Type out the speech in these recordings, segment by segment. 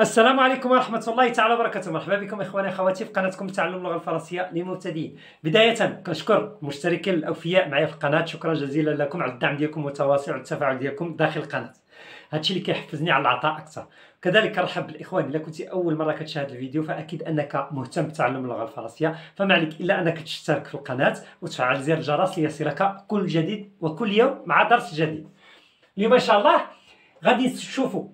السلام عليكم ورحمة الله تعالى وبركاته. مرحبا بكم إخواني أخواتي في قناتكم تعلم اللغة الفرنسية للمبتدئين. بداية كنشكر المشتركين الأوفياء معايا في القناة، شكرا جزيلا لكم على الدعم ديالكم المتواصل والتفاعل ديالكم داخل القناة، هادشي اللي كيحفزني على العطاء أكثر. كذلك كنرحب بالإخوان إلا كنتي أول مرة كتشاهد الفيديو فأكيد أنك مهتم بتعلم اللغة الفرنسية، فما عليك إلا أنك تشترك في القناة وتفعل زر الجرس ليصلك كل جديد وكل يوم مع درس جديد. اليوم إن شاء الله غادي نشوفوا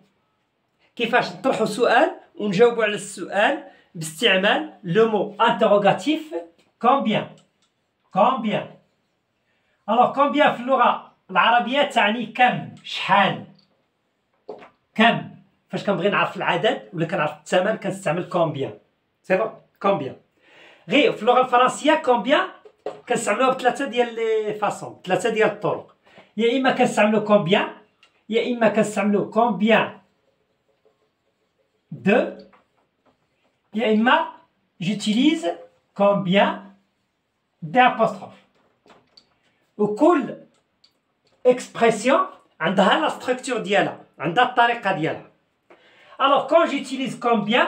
كيفاش نطرحوا سؤال ونجاوبوا على السؤال باستعمال لو مو انتروغاتيف كومبيان. كومبيان الوغ كومبيان في اللغة العربية تعني كم، شحال، كم. فاش كنبغي نعرف العدد ولا كنعرف الثمن كنستعمل كومبيان. سي بون كومبيان. غير في اللغة الفرنسية كومبيان كنستعملوها بثلاثة ديال لي فاصون، ثلاثة ديال الطرق. يا إما كنستعملو كومبيان، يا إما كنستعملو كومبيان de, يا إما j'utilise combien d'apostrophes. وكل expression عندها لا structure ديالها، عندها الطريقة ديالها. alors quand j'utilise combien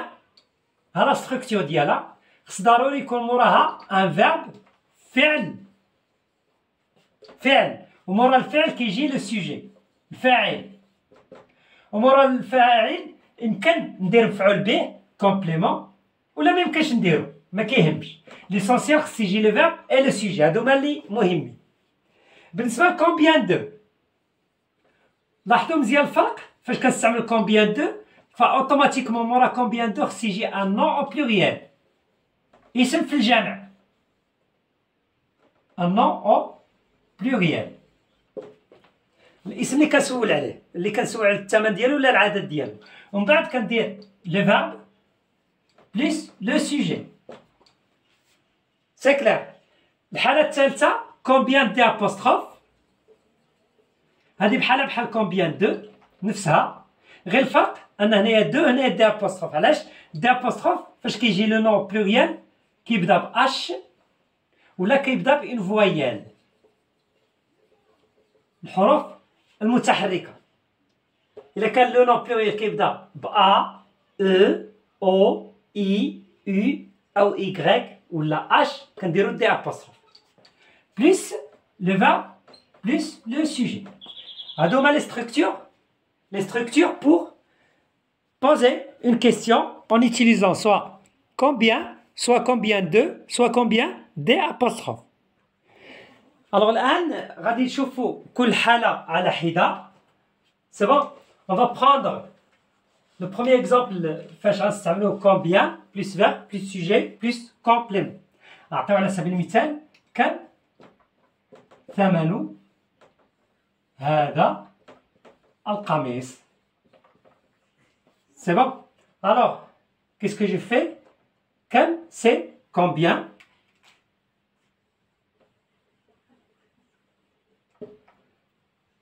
ها لا structure ديالها خص ضروري يكون موراها un verbe فعل، فعل، ومورا الفعل كيجي لو سوجي الفاعل، ومورا الفاعل يمكن ندير مفعول به كومبليمون ولا ما يمكنش نديرو، ما كيهمش، ليسونسيال خص يجي لو فيرب اي لو سوجي، هادو هما اللي مهمين. بالنسبه لكومبيان دو لاحظوا مزيان الفرق فاش كنستعمل كومبيان دو، فاوتوماتيكمون مورا كومبيان دو خص يجي ان نون او بلوريال، اسم في الجمع، ان نون او بلوريال، الاسم اللي كنسول عليه، اللي كنسول على الثمن ديالو ولا العدد ديالو. ومن بعد كندير لو فيرب بليس لو سوجي. سي كلير. الحالة الثالثة كومبيان دي ابوستروف، هذه بحالها بحال كومبيان دو نفسها، غير الفرق ان هنايا دو هنايا دي ابوستروف. علاش دي ابوستروف؟ فاش كيجي لو نون بلوريال كيبدا ب اش ولا كيبدا بان فويال، الحروف المتحركة. إلا كان لو نون بلوريال كيبدا ب أ أو أو إي أو أو إيكغيك ولا أش كنديرو دي أبوستروف بليس لو فيرب بليس لو سوجي. هادو هما لي ستركتور pour poser une question en utilisant soit combien de, soit combien des apostrophes. Alors الآن غادي نشوفوا كل حالة على حدة. C'est bon. On va prendre le premier exemple فاش غنستعملو combien plus verbe plus sujet plus complément. نعطيو على سبيل المثال كم ثمن هذا القميص. C'est bon. Alors qu'est-ce que je fais? كم c'est combien.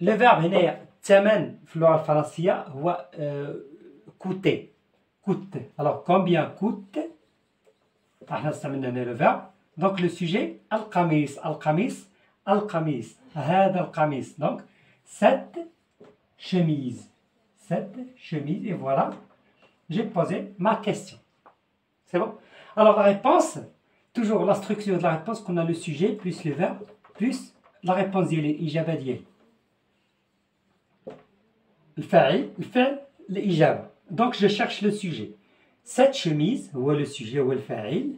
Le verbe هنايا الثمن في اللغة الفرنسية هو coûter. coûte. Alors combien coûte؟ احنا استعملنا هنا لو فيرب. دونك لو سوجي القميص، القميص، القميص، هذا القميص. دونك cette chemise. cette chemise et voilà j'ai posé ma question. C'est bon. Alors la réponse, toujours la structure de la réponse qu'on a le sujet plus le verbe plus la réponse ديالي الإجابة ديالي. الفاعل، الفعل، الإجابة. Donc je cherche le sujet. Cette chemise هو le sujet هو الفاعل.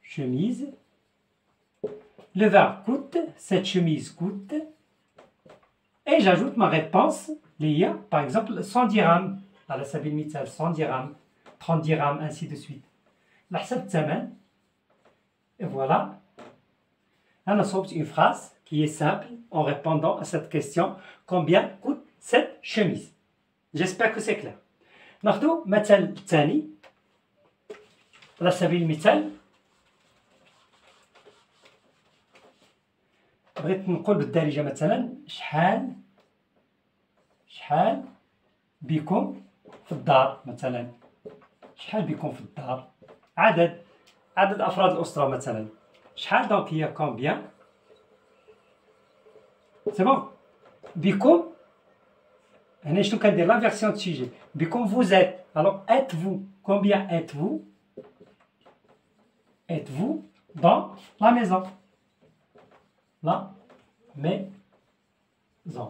chemise. Le verbe coûte. Cette chemise coûte. Et j'ajoute ma réponse اللي هي par exemple 100 dirhams. على سبيل المثال 100 dirhams, 30 dirhams, ainsi de suite. على حسب الثمن. Et voilà. أنا صوبت une phrase qui est simple en répondant à cette question. Combien coûte cette chemise? J'espère que c'est clair. ناخدو مثل الثاني على سبيل المثال. بغيت نقول بالدارجة مثلا شحال بكم في الدار مثلا. شحال بكم في الدار؟ عدد أفراد الأسرة مثلا. شحال دونك هي combien. C'est bon. بكم هنا شنو كندير لا فيرسيون دو سوجي بكم vous êtes. alors êtes-vous, combien êtes-vous dans la maison. La maison.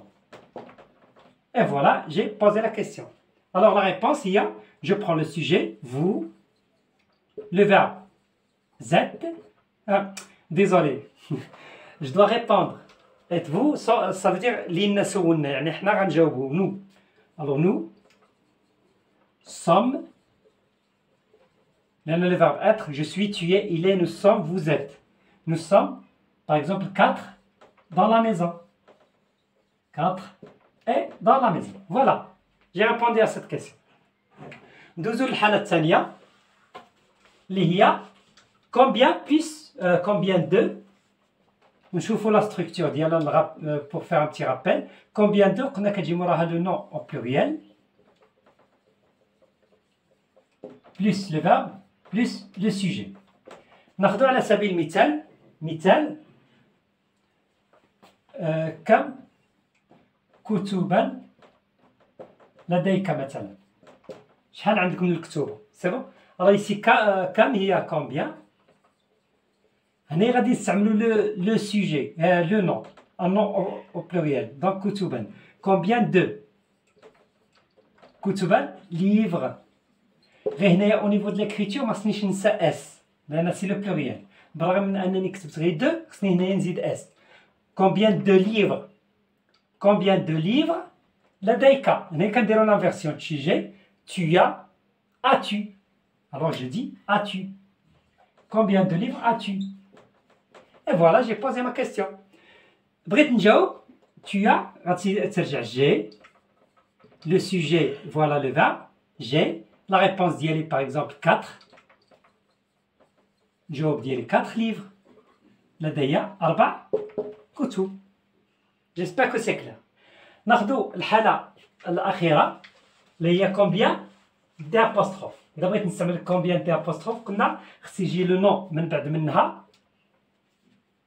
Et voilà, j'ai posé la question. Alors la réponse, il y a, je prends le sujet, vous, le verbe, êtes, désolé, je dois répondre. Êtes-vous, ça veut dire l'inna sounna, يعني احنا غنجاوبو nous. Alors nous sommes, le verbe être, je suis, tu es, il est, nous sommes, vous êtes. Nous sommes, par exemple, 4 dans la maison. 4 et dans la maison. Voilà, j'ai répondu à cette question. ندوزو للحالة الثانية اللي هي combien plus combien de. نشوفوا la structure ديالها pour faire un petit rappel. Combien de قلنا كتجي موراها le nom au pluriel plus le verbe plus le sujet. ناخذو على سبيل المثال كم كتبا لديك مثلا. شحال عندك من الكتب؟ سي بون. راه يسي كم هي combien. هنا غادي نستعملوا لو سوجي لو نون un nom au pluriel. donc كتبا combien de كتبا livre. غير هنايا au niveau de l'écriture ما خصنيش ننسى اس لان سي لو بلوريال. بالرغم من انني كتبت غير دو خصني هنايا نزيد اس. combien de livres لديك. هنا كنديرو l'inversion de sujet. tu as-tu. alors je dis as-tu. combien de livres as-tu. et voilà, j'ai posé ma question. بغيت نجاوب tu as غادي ترجع j'ai le sujet, voilà le verbe j'ai. La réponse d'y aller par exemple 4. جاوب ديالي 4 livres. لدي 4 كتب. J'espère que c'est clair. ناخذوا الحالة الأخيرة اللي هي combien d'apostrophe. إذا بغيت نستعمل combien d'apostrophe قلنا خص يجي لو نون من بعد منها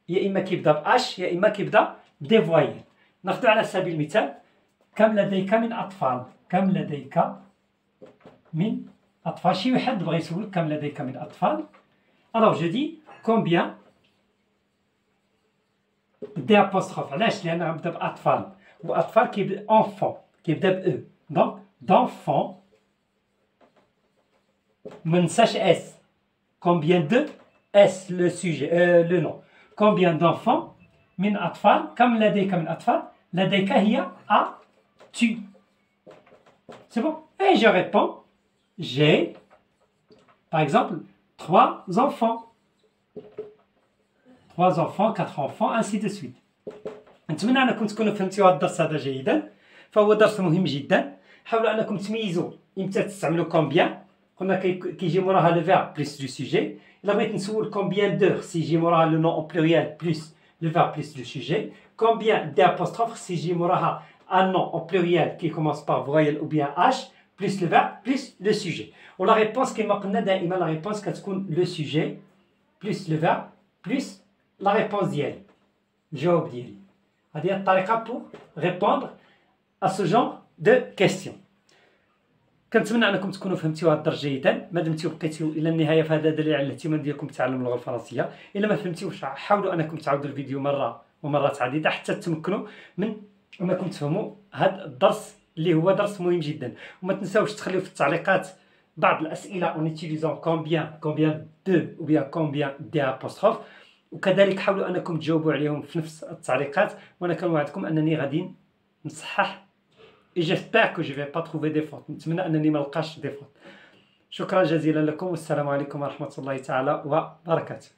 يا إما كيبدا بأش يا إما كيبدا بدي فوايل. ناخذوا على سبيل المثال كم لديك من أطفال. كم لديك من أطفال. شي واحد بغى يسول كم لديك من أطفال. alors je dis combien d'apostrophe. علاش؟ لأن غنبدا بأطفال وأطفال كيبدا enfant كيبدا ب e. donc d'enfants ما ننساش اس. combien de s le sujet le nom. combien d'enfants من أطفال. كم لديك من أطفال. لديك هي as-tu. c'est bon. et je réponds j'ai par exemple 3 enfants. 3 enfants 4 enfants ainsi de suite. نتمنى انكم تكونوا فهمتوا هذا الدرس هذا جيدا. فهو درس مهم جدا. حاولوا انكم تميزوا امتى تستعملوا كومبيان. قلنا كيجي موراها لو فيرب بلس دو سوجي. الا بغيت نسول كومبيان دو خص يجي موراها لو نون او بلوريال بلس لو فيرب بلس دو سوجي. كومبيان دي ابوستروف خص يجي موراها ان نون او بلوريال كي كومونس بار فويل او بيان اش بلس لو فيرب بلس لو سوجي. ولا ريبونس كما قلنا دائما لا ريبونس كتكون لو سوجي بلس لو فيرب بلس لا ريبونس ديالي الجواب ديالي. هذه هي الطريقه بور ريبوندر ا سو جونغ دو كيستيون. كنتمنى انكم تكونوا فهمتوا هذا الدرس جيدا. ما دمتوا بقيتوا الى النهايه فهذا دليل على الاهتمام ديالكم بتعلم اللغه الفرنسيه. الا ما فهمتوش حاولوا انكم تعاودوا الفيديو مره ومرات عديده حتى تمكنوا من انكم تفهموا هذا الدرس اللي هو درس مهم جدا. وما تنساوش تخليو في التعليقات بعض الاسئله اون يوتيليزون كومبيان دو او بيان كومبيان دي ابوستروف. وكذلك حاولوا انكم تجاوبوا عليهم في نفس التعليقات. وانا كنوعدكم انني غادي نصحح. et j'espère que je vais pas trouver des fautes. نتمنى انني ما نلقاش دي فوت. شكرا جزيلا لكم والسلام عليكم ورحمه الله تعالى وبركاته.